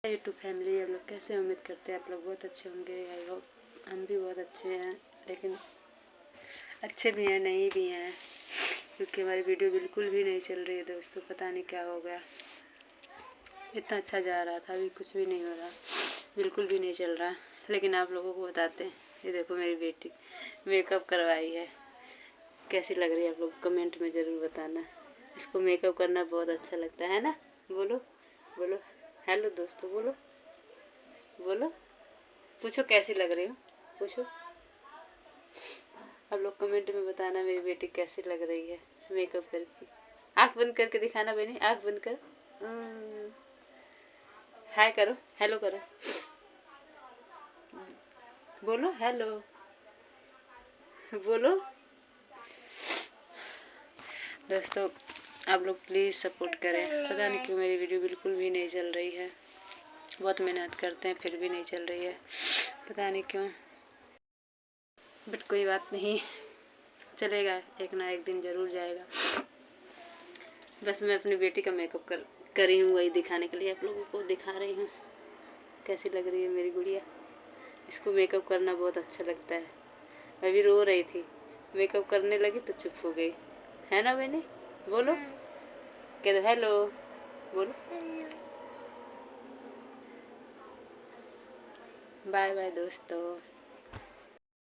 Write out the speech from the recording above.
YouTube family, आप लोग कैसे? उम्मीद करते हैं आप लोग बहुत अच्छे होंगे। आई होप हम भी बहुत अच्छे हैं, लेकिन अच्छे भी हैं नहीं भी हैं, क्योंकि हमारी वीडियो बिल्कुल भी नहीं चल रही है दोस्तों। पता नहीं क्या हो गया, इतना अच्छा जा रहा था, अभी कुछ भी नहीं हो रहा, बिल्कुल भी नहीं चल रहा। लेकिन आप लोगों को बताते हैं। ये देखो मेरी बेटी मेकअप करवाई है, कैसी लग रही है आप लोग कमेंट में ज़रूर बताना। इसको मेकअप करना बहुत अच्छा लगता है ना? बोलो बोलो हेलो दोस्तों, बोलो बोलो, पूछो कैसी लग रही हो, पूछो। आप लोग कमेंट में बताना मेरी बेटी कैसी लग रही है मेकअप करके। आँख बंद करके दिखाना बहनी, आँख बंद कर, हाय करो, हेलो करो, बोलो हेलो, बोलो। दोस्तों आप लोग प्लीज़ सपोर्ट करें। पता नहीं क्यों मेरी वीडियो बिल्कुल भी नहीं चल रही है, बहुत मेहनत करते हैं फिर भी नहीं चल रही है, पता नहीं क्यों। बट कोई बात नहीं, चलेगा, एक ना एक दिन ज़रूर जाएगा। बस मैं अपनी बेटी का मेकअप कर रही हूँ, वही दिखाने के लिए आप लोगों को दिखा रही हूँ कैसी लग रही है मेरी गुड़िया। इसको मेकअप करना बहुत अच्छा लगता है। अभी रो रही थी, मेकअप करने लगी तो चुप हो गई, है ना मैंने? बोलो, कह दो हेलो, बोलो, बाय बाय दोस्तों।